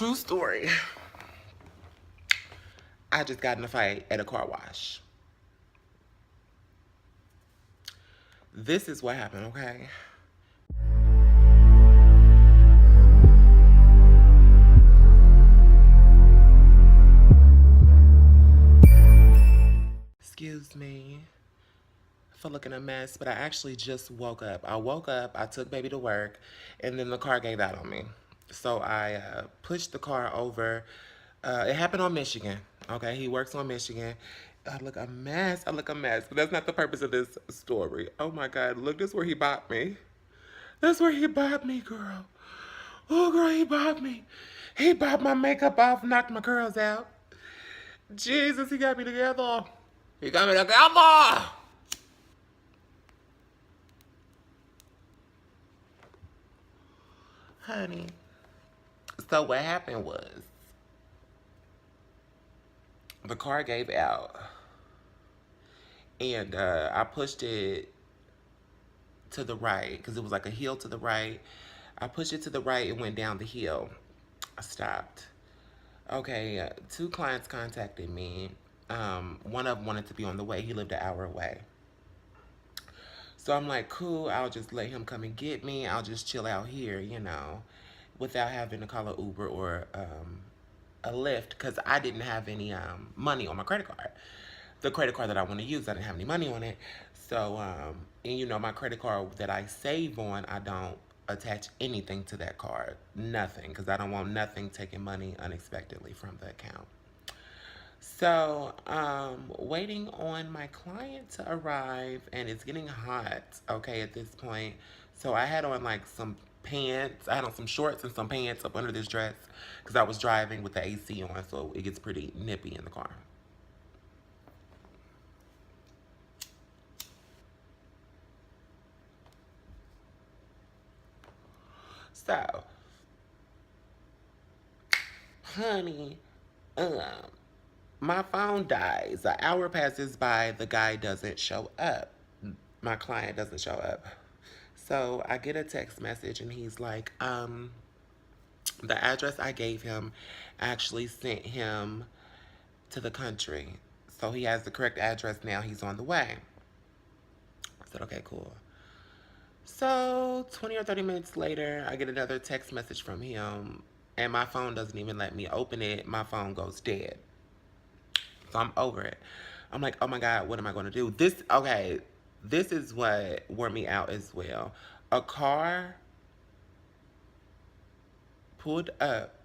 True story. I just got in a fight at a car wash. This is what happened, okay? Excuse me for looking a mess, but I actually just woke up. I woke up, I took baby to work, and then the car gave out on me. So I pushed the car over. It happened on Michigan. Okay, he works on Michigan. I look a mess. I look a mess, but that's not the purpose of this story. Oh my God, look, this is where he bought me. That's where he bought me, girl. Oh, girl, he bought me. He bought my makeup off, knocked my curls out. Jesus, he got me together. He got me together. Honey. So what happened was the car gave out, and I pushed it to the right because it was like a hill to the right. I pushed it to the right and went down the hill. I stopped. Okay, two clients contacted me. One of them wanted to be on the way. He lived an hour away. So I'm like, cool, I'll just let him come and get me. I'll just chill out here, you know, without having to call an Uber or a Lyft because I didn't have any money on my credit card. The credit card that I want to use, I didn't have any money on it. So, and you know, my credit card that I save on, I don't attach anything to that card. Nothing, because I don't want nothing taking money unexpectedly from the account. So, waiting on my client to arrive, and it's getting hot, okay, at this point. So I had on like some pants. I had on some shorts and some pants up under this dress because I was driving with the AC on, so it gets pretty nippy in the car. So, honey, um, my phone dies. An hour passes by, the guy doesn't show up. My client doesn't show up. So I get a text message and he's like, the address I gave him actually sent him to the country. So he has the correct address now. He's on the way. I said, okay, cool. So 20 or 30 minutes later, I get another text message from him and my phone doesn't even let me open it. My phone goes dead. So I'm over it. I'm like, oh my God, what am I going to do? This is what wore me out as well. A car pulled up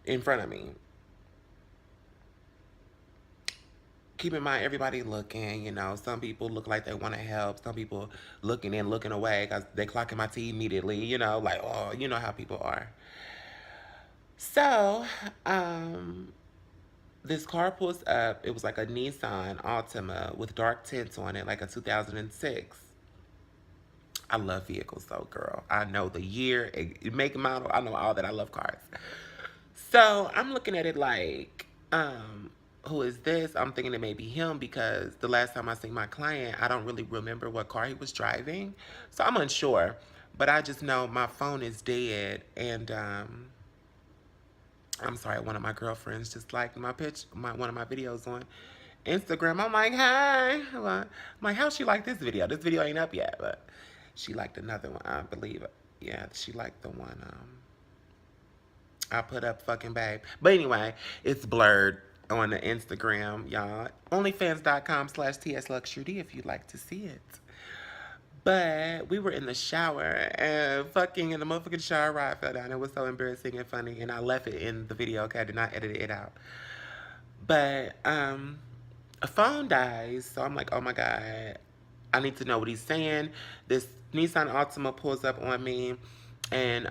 in front of me. Keep in mind, everybody looking, you know, some people look like they want to help. Some people looking and looking away because they clocking my tea immediately, you know, like, oh, you know how people are. So, this car pulls up. It was like a Nissan Altima with dark tints on it, like a 2006. I love vehicles though, girl. I know the year, make, model. I know all that. I love cars. So I'm looking at it like, who is this? I'm thinking it may be him because the last time I seen my client, I don't really remember what car he was driving. So I'm unsure. But I just know my phone is dead and I'm sorry, one of my girlfriends just liked one of my videos on Instagram. I'm like, hey. I'm like, how she like this video? This video ain't up yet, but she liked another one, I believe. Yeah, she liked the one I put up, fucking babe. But anyway, it's blurred on the Instagram, y'all. Onlyfans.com/TSLuxury if you'd like to see it. But we were in the shower and fucking in the motherfucking shower rod fell down. It was so embarrassing and funny. And I left it in the video, okay? I did not edit it out. But a phone dies. So I'm like, oh my God. I need to know what he's saying. This Nissan Altima pulls up on me. And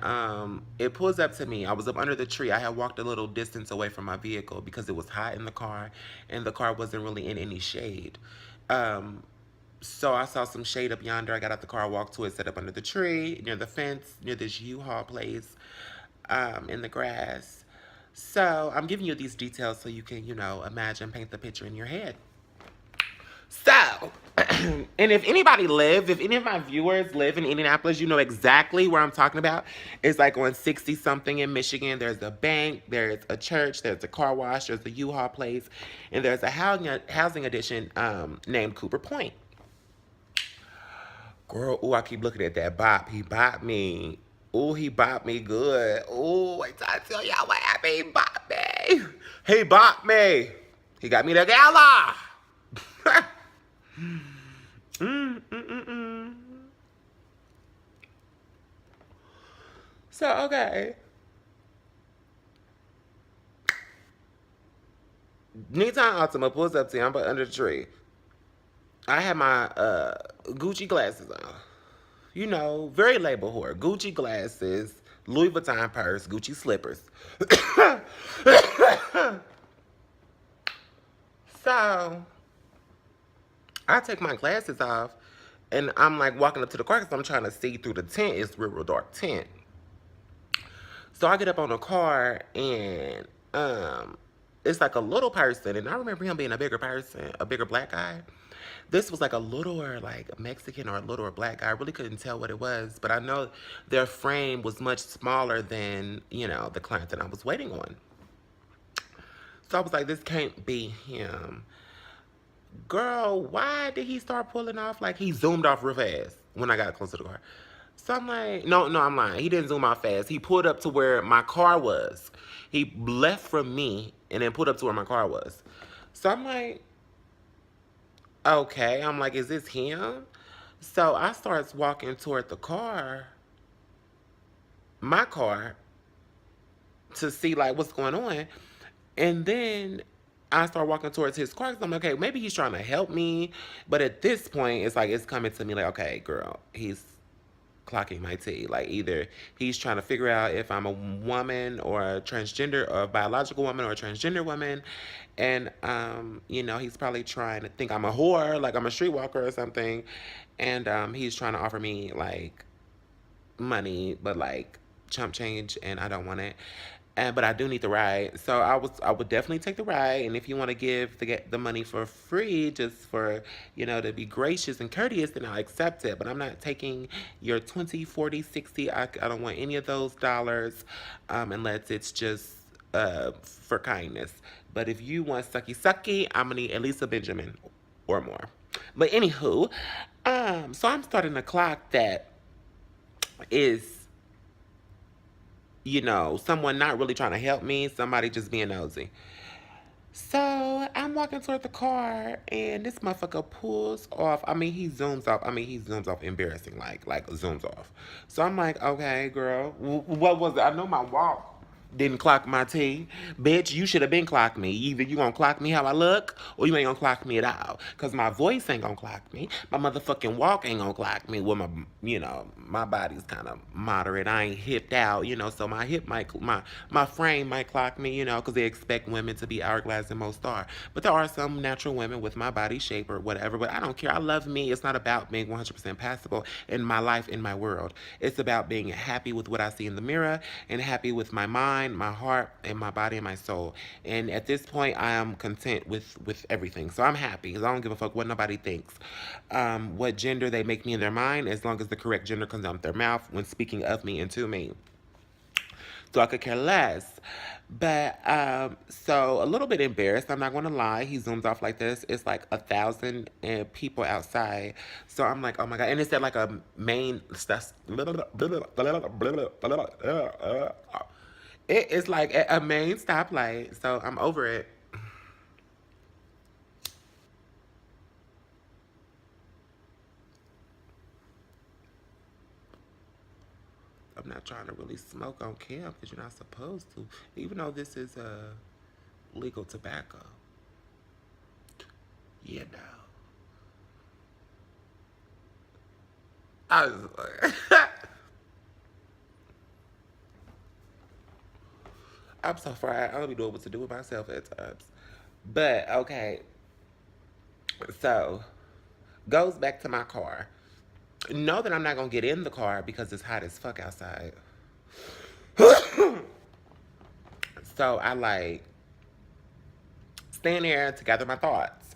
it pulls up to me. I was up under the tree. I had walked a little distance away from my vehicle because it was hot in the car. And the car wasn't really in any shade. So I saw some shade up yonder. I got out the car, walked to it, set up under the tree, near the fence, near this U-Haul place, in the grass. So I'm giving you these details so you can, you know, imagine, paint the picture in your head. So, and if if any of my viewers live in Indianapolis, you know exactly where I'm talking about. It's like on 60 something in Michigan. There's a bank, there's a church, there's a car wash, there's a U-Haul place, and there's a housing addition named Cooper Point. Girl, ooh, I keep looking at that bop. He bopped me. Ooh, he bopped me good. Ooh, wait till I tell y'all what happened. He bopped me. He bopped me. He got me the gala. Mm, mm, mm, mm. So, okay. Anytime Ultima pulls up to you, I'm under the tree. I had my Gucci glasses on. You know, very label whore. Gucci glasses, Louis Vuitton purse, Gucci slippers. So, I take my glasses off and I'm like walking up to the car because I'm trying to see through the tent. It's real dark tent. So I get up on the car and it's like a little person, and I remember him being a bigger person, a bigger black guy. This was like a littler, like Mexican or a littler black guy. I really couldn't tell what it was, but I know their frame was much smaller than, you know, the client that I was waiting on. So I was like, this can't be him. Girl, why did he start pulling off? Like he zoomed off real fast when I got close to the car. So I'm like, no, I'm lying. He didn't zoom out fast. He pulled up to where my car was. He left from me and then pulled up to where my car was. So I'm like, okay. I'm like, is this him? So I starts walking toward the car, my car, to see like what's going on. And then I start walking towards his car because I'm like, okay, maybe he's trying to help me. But at this point, it's like, it's coming to me like, okay, girl, he's clocking my tea. Like either he's trying to figure out if I'm a woman or a transgender or a biological woman or a transgender woman. And, you know, he's probably trying to think I'm a whore, like I'm a streetwalker or something. And he's trying to offer me like money, but like chump change, and I don't want it. And but I do need the ride, so I would definitely take the ride. And if you want to give the money for free, just for, you know, to be gracious and courteous, then I'll accept it. But I'm not taking your 20, 40, 60. I don't want any of those dollars, unless it's just for kindness. But if you want sucky sucky, I'm gonna need at least a Benjamin or more. But anywho, so I'm starting a clock that is, you know, someone not really trying to help me, somebody just being nosy. So I'm walking toward the car and this motherfucker pulls off. I mean, he zooms off. I mean, he zooms off embarrassing, like zooms off. So I'm like, okay, girl, what was it? I know my walk didn't clock my T. Bitch, you should have been clocked me. Either you gonna clock me how I look, or you ain't gonna clock me at all. Cause my voice ain't gonna clock me. My motherfucking walk ain't gonna clock me. Well, you know, my body's kind of moderate. I ain't hipped out, you know, so my hip might, my frame might clock me, you know, cause they expect women to be hourglass and most are. But there are some natural women with my body shape or whatever. But I don't care. I love me. It's not about being 100% passable in my life, in my world. It's about being happy with what I see in the mirror and happy with my mind, my heart, and my body and my soul. And at this point, I am content with everything. So I'm happy because I don't give a fuck what nobody thinks. What gender they make me in their mind, as long as the correct gender comes out their mouth when speaking of me and to me. So I could care less. But so a little bit embarrassed. I'm not gonna lie. He zooms off like this. It's like 1,000 people outside. So I'm like, oh my god. And it's at like a main. It is like a main stoplight. So I'm over it. I'm not trying to really smoke on cam because you're not supposed to. Even though this is legal tobacco. You know. I was like, I'm so fried. I don't even know what to do with myself at times. But okay, so goes back to my car. Know that I'm not gonna get in the car because it's hot as fuck outside. So I like stand there to gather my thoughts.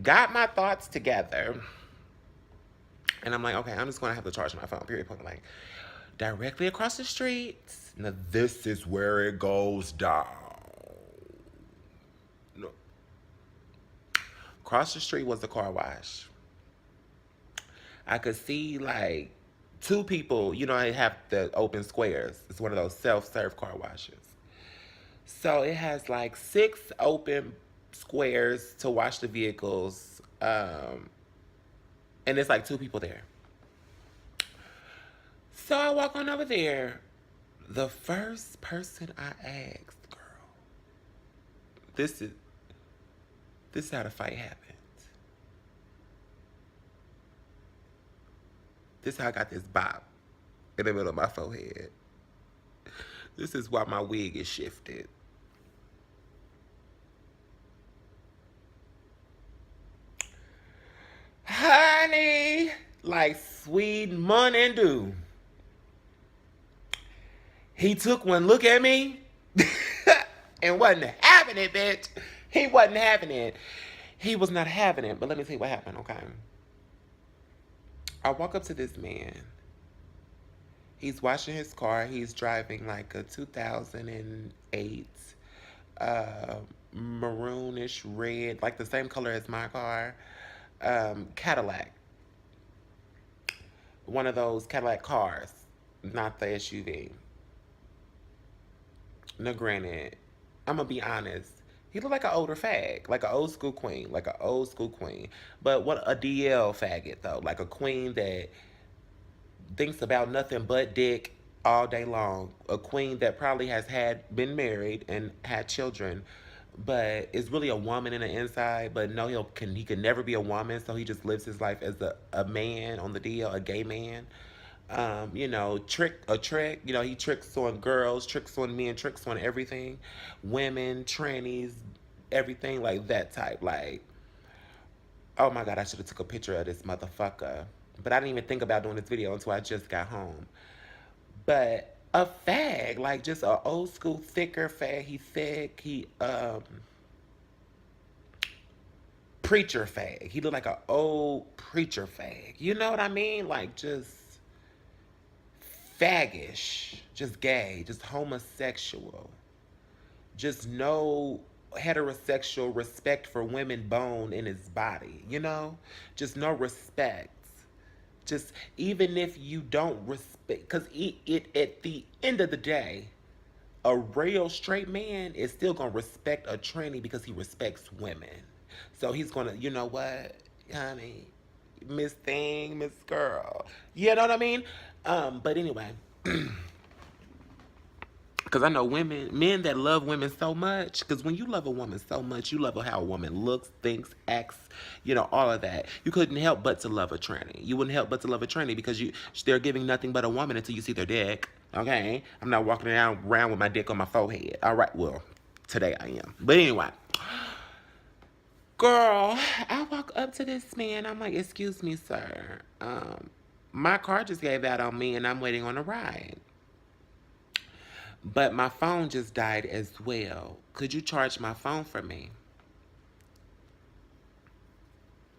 got my thoughts together. And I'm like, okay, I'm just going to have to charge my phone, period, point blank. Directly across the street. Now, this is where it goes down. No. Across the street was the car wash. I could see like two people, you know, they have the open squares. It's one of those self-serve car washes. So it has like 6 open squares to wash the vehicles. And it's like 2 people there. So I walk on over there. The first person I asked, girl, this is how the fight happened. This is how I got this bop in the middle of my forehead. This is why my wig is shifted. Honey, like sweet Mountain Dew. He took one look at me and wasn't having it, bitch. He wasn't having it. He was not having it. But let me tell you what happened, okay? I walk up to this man. He's washing his car. He's driving like a 2008 maroonish red, like the same color as my car, Cadillac. One of those Cadillac cars, not the SUV. Now, granted, I'm gonna be honest. He looked like an older fag, like an old school queen, like an old school queen. But what a DL faggot though, like a queen that thinks about nothing but dick all day long. A queen that probably has been married and had children, but is really a woman in the inside. But no, he can never be a woman, so he just lives his life as a man on the DL, a gay man. You know, trick. You know, he tricks on girls, tricks on men, tricks on everything, women, trannies, everything like that type. Like, oh my God, I should have took a picture of this motherfucker, but I didn't even think about doing this video until I just got home. But a fag, like just a old school thicker fag. He thick. He preacher fag. He looked like an old preacher fag. You know what I mean? Like just faggish, just gay, just homosexual, just no heterosexual respect for women bone in his body, you know? Just no respect. Just even if you don't respect, because it at the end of the day, a real straight man is still gonna respect a tranny because he respects women. So he's gonna, you know what, honey, Miss Thing, Miss Girl. You know what I mean? But anyway, because I know men that love women so much, because when you love a woman so much, you love how a woman looks, thinks, acts, you know, all of that. You couldn't help but to love a tranny. You wouldn't help but to love a tranny because they're giving nothing but a woman until you see their dick. Okay? I'm not walking around with my dick on my forehead. All right, well, today I am. But anyway. Girl, I walk up to this man. I'm like, excuse me, sir. My car just gave out on me and I'm waiting on a ride. But my phone just died as well. Could you charge my phone for me?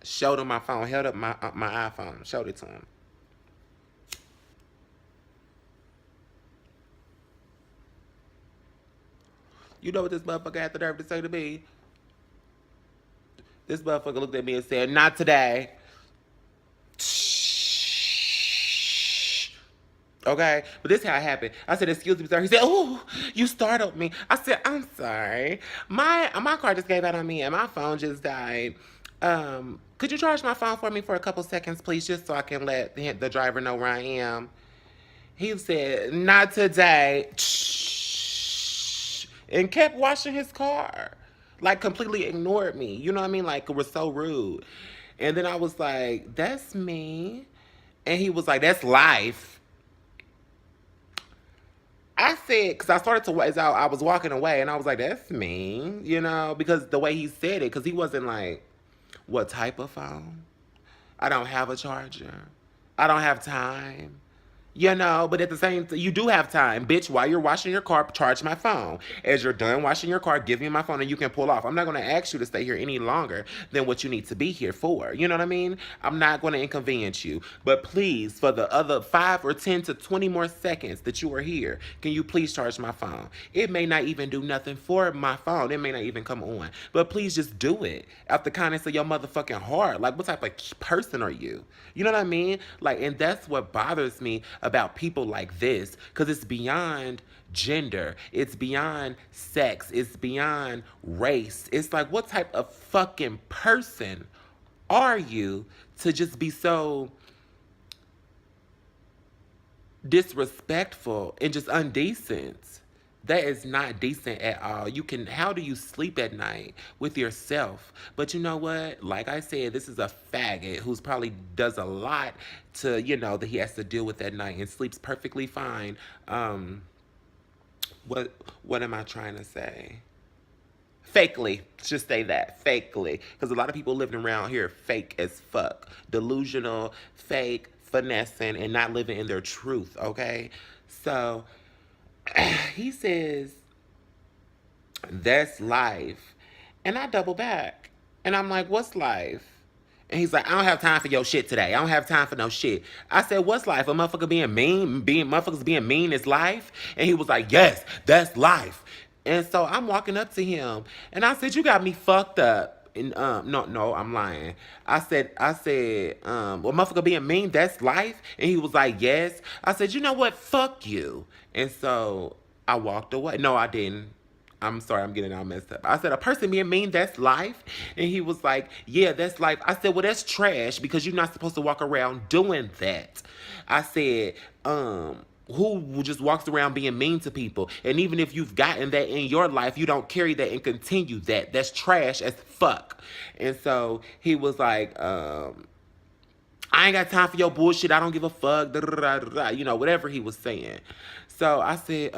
Showed him my phone, held up my iPhone, showed it to him. You know what this motherfucker had the nerve to say to me? This motherfucker looked at me and said, not today. Okay, but this is how it happened. I said, excuse me, sir. He said, oh, you startled me. I said, I'm sorry. My car just gave out on me and my phone just died. Could you charge my phone for me for a couple seconds, please, just so I can let the driver know where I am? He said, not today. And kept washing his car. Like, completely ignored me. You know what I mean? Like, it was so rude. And then I was like, that's me. And he was like, that's life. I said, because I started to, as I was walking away, and I was like, that's me, you know, because the way he said it, because he wasn't like, what type of phone? I don't have a charger. I don't have time. You know, but at the same time, you do have time. Bitch, while you're washing your car, charge my phone. As you're done washing your car, give me my phone and you can pull off. I'm not going to ask you to stay here any longer than what you need to be here for. You know what I mean? I'm not going to inconvenience you. But please, for the other 5 or 10 to 20 more seconds that you are here, can you please charge my phone? It may not even do nothing for my phone. It may not even come on. But please just do it out the kindness of your motherfucking heart. Like, what type of person are you? You know what I mean? Like, and that's what bothers me about people like this, because it's beyond gender, it's beyond sex, it's beyond race. It's like, what type of fucking person are you to just be so disrespectful and just undecent? That is not decent at all. You can, how do you sleep at night with yourself? But you know what? Like I said, this is a faggot who's probably does a lot to, you know, that he has to deal with at night and sleeps perfectly fine. What what am I trying to say? Fakely. Just say that. Fakely. Because a lot of people living around here fake as fuck. Delusional, fake, finessing, and not living in their truth, okay? So he says, that's life. And I double back. And I'm like, what's life? And he's like, I don't have time for your shit today. I don't have time for no shit. I said, what's life? A motherfucker being mean? Motherfuckers being mean is life? And he was like, yes, that's life. And so I'm walking up to him and I said, you got me fucked up. And no, I'm lying. Well, motherfucker being mean, that's life? And he was like, yes. I said, you know what? Fuck you. And so I walked away. No, I didn't. I'm sorry, I'm getting all messed up. I said, a person being mean, that's life? And he was like, yeah, that's life. I said, well, that's trash because you're not supposed to walk around doing that. I said, who just walks around being mean to people? And even if you've gotten that in your life, you don't carry that and continue that. That's trash as fuck. And so he was like, I ain't got time for your bullshit. I don't give a fuck. Da, da, da, da, da, you know, whatever he was saying. So I said,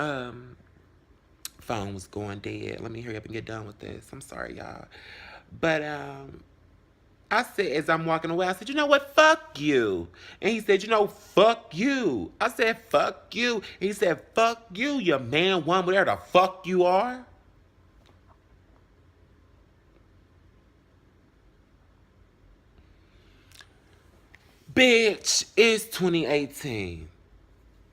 phone was going dead. Let me hurry up and get done with this. I'm sorry, y'all. But I said, as I'm walking away, I said, you know what? Fuck you. And he said, you know, fuck you. I said, fuck you. He said, fuck you, you man, woman, whatever the fuck you are. Bitch, it's 2018.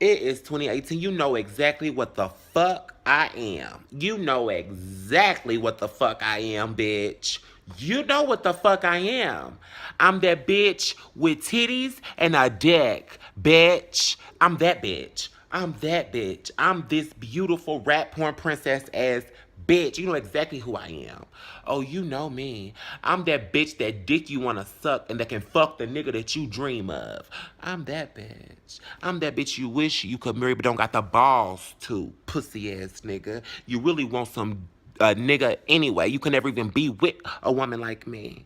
It is 2018. You know exactly what the fuck I am. You know exactly what the fuck I am, bitch. You know what the fuck I am. I'm that bitch with titties and a dick, bitch. I'm that bitch. I'm that bitch. I'm this beautiful rap porn princess ass bitch. You know exactly who I am. Oh, you know me. I'm that bitch that dick you wanna suck and that can fuck the nigga that you dream of. I'm that bitch. I'm that bitch you wish you could marry but don't got the balls to, pussy ass nigga. You really want some nigga anyway. You can never even be with a woman like me.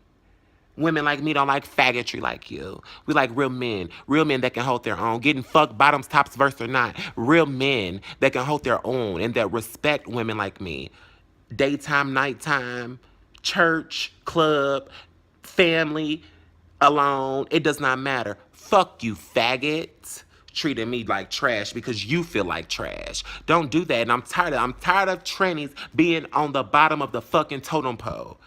Women like me don't like faggotry like you. We like real men that can hold their own, getting fucked bottoms, tops, verse or not. Real men that can hold their own and that respect women like me. Daytime, nighttime, church, club, family, alone. It does not matter. Fuck you, faggot. Treating me like trash because you feel like trash. Don't do that. And I'm tired of trannies being on the bottom of the fucking totem pole.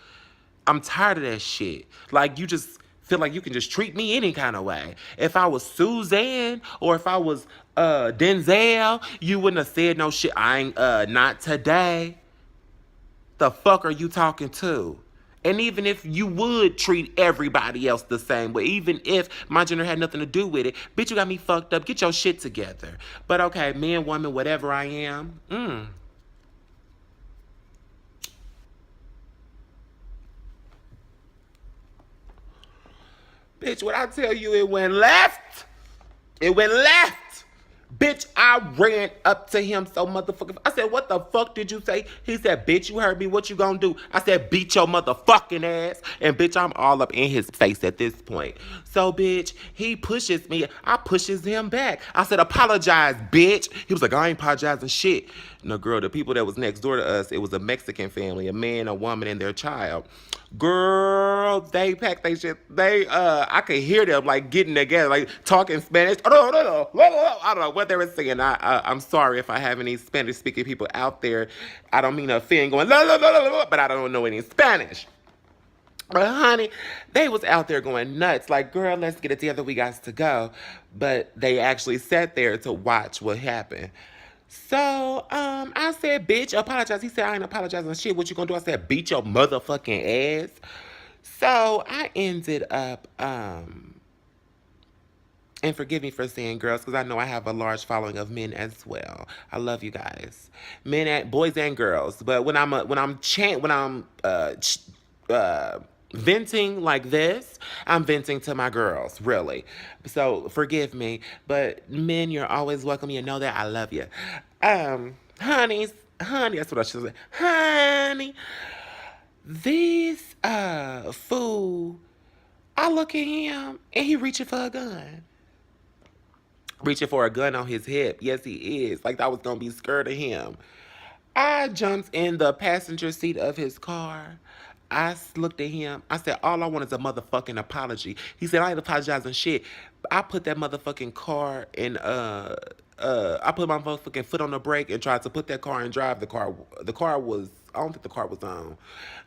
I'm tired of that shit. Like, you just feel like you can just treat me any kind of way. If I was Suzanne or if I was Denzel, you wouldn't have said no shit. I ain't not today. The fuck are you talking to? And even if you would treat everybody else the same way, even if my gender had nothing to do with it, bitch, you got me fucked up. Get your shit together. But okay, man, woman, whatever I am, bitch, when I tell you it went left, it went left. Bitch, I ran up to him so motherfucking. I said, what the fuck did you say? He said, bitch, you heard me. What you gonna do? I said, beat your motherfucking ass. And bitch, I'm all up in his face at this point. So, bitch, he pushes me. I pushes him back. I said, apologize, bitch. He was like, I ain't apologizing shit. No, girl, the people that was next door to us, it was a Mexican family, a man, a woman, and their child. Girl, they packed they shit. I could hear them like getting together, like talking Spanish. I don't know what they were saying. I'm sorry if I have any Spanish speaking people out there. I don't mean to offend, going la la la la la, but I don't know any Spanish. But honey, they was out there going nuts. Like, girl, let's get it together. We got to go. But they actually sat there to watch what happened. So, I said, bitch, apologize. He said, I ain't apologizing shit. What you gonna do? I said, beat your motherfucking ass. So I ended up, and forgive me for saying girls, because I know I have a large following of men as well. I love you guys, men and boys and girls. But when I'm venting like this, I'm venting to my girls, really. So forgive me, but men, you're always welcome. You know that I love you, honeys, honey. That's what I should say, honey. This fool, I look at him and he reaching for a gun. Reaching for a gun on his hip. Yes, he is. Like I was gonna be scared of him. I jumped in the passenger seat of his car. Looked at him. I said, all I want is a motherfucking apology. He said, I ain't apologizing shit. I put that motherfucking car in, I put my motherfucking foot on the brake and tried to put that car and drive the car. The car was, I don't think the car was on.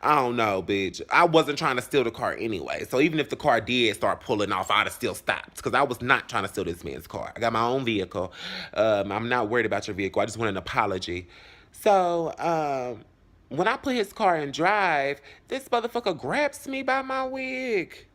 I don't know, bitch. I wasn't trying to steal the car anyway. So even if the car did start pulling off, I'd have still stopped. Because I was not trying to steal this man's car. I got my own vehicle. I'm not worried about your vehicle. I just want an apology. So, when I put his car in drive, this motherfucker grabs me by my wig.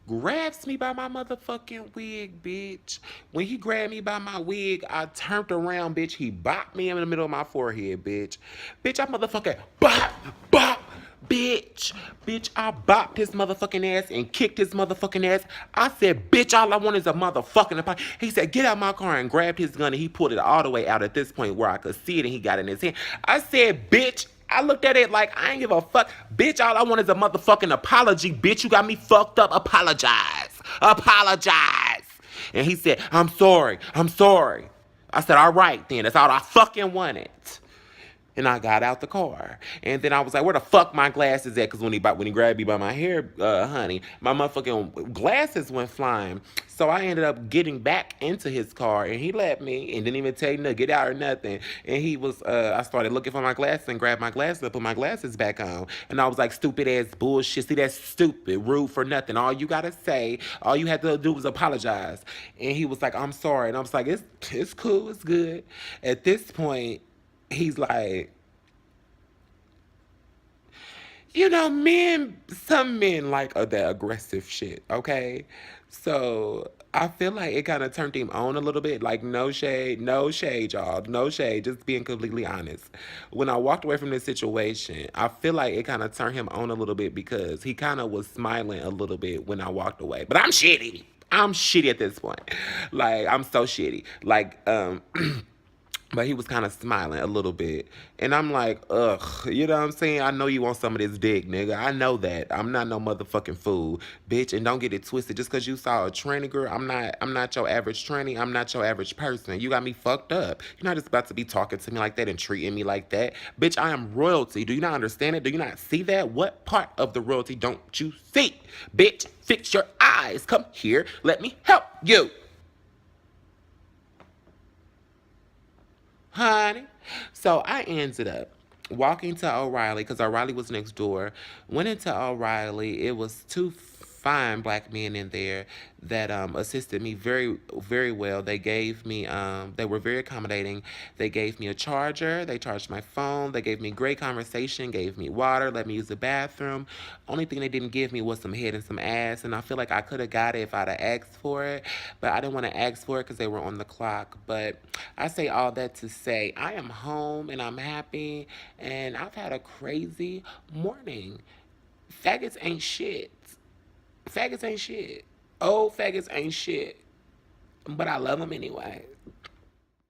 Grabs me by my motherfucking wig, bitch. When he grabbed me by my wig, I turned around, bitch. He bopped me in the middle of my forehead, bitch. Bitch, I motherfucking bop, bop, bitch. Bitch, I bopped his motherfucking ass and kicked his motherfucking ass. I said, bitch, all I want is a motherfucking apology. He said, get out my car and grabbed his gun and he pulled it all the way out at this point where I could see it and he got it in his hand. I said, bitch, I looked at it like I ain't give a fuck. Bitch, all I want is a motherfucking apology. Bitch, you got me fucked up. Apologize. Apologize. And he said, I'm sorry. I'm sorry. I said, all right then. That's all I fucking wanted. And I got out the car. And then I was like, where the fuck my glasses at? Because when he grabbed me by my hair, honey, my motherfucking glasses went flying. So I ended up getting back into his car. And he let me and didn't even tell me to get out or nothing. And he was, I started looking for my glasses and grabbed my glasses and put my glasses back on. And I was like, stupid ass bullshit. See, that's stupid. Rude for nothing. All you got to say, all you had to do was apologize. And he was like, I'm sorry. And I was like, it's cool. It's good. At this point, he's like, some men like that aggressive shit, okay? So I feel like it kind of turned him on a little bit. Like, no shade, y'all. No shade, just being completely honest. When I walked away from this situation, I feel like it kind of turned him on a little bit because he kind of was smiling a little bit when I walked away. But I'm shitty. I'm shitty at this point. Like, I'm so shitty. Like, but he was kind of smiling a little bit. And I'm like, ugh, you know what I'm saying? I know you want some of this dick, nigga. I know that. I'm not no motherfucking fool, bitch. And don't get it twisted. Just because you saw a tranny girl, I'm not your average tranny. I'm not your average person. You got me fucked up. You're not just about to be talking to me like that and treating me like that. Bitch, I am royalty. Do you not understand it? Do you not see that? What part of the royalty don't you see? Bitch, fix your eyes. Come here. Let me help you. Honey. So I ended up walking to O'Reilly because O'Reilly was next door. Went into O'Reilly. It was two fine black men in there that assisted me very, very well. They were very accommodating. They gave me a charger. They charged my phone. They gave me great conversation, gave me water, let me use the bathroom. Only thing they didn't give me was some head and some ass, and I feel like I could have got it if I'd have asked for it, but I didn't want to ask for it because they were on the clock. But I say all that to say I am home and I'm happy, and I've had a crazy morning. Faggots ain't shit. Faggots ain't shit. Old faggots ain't shit. But I love them anyway.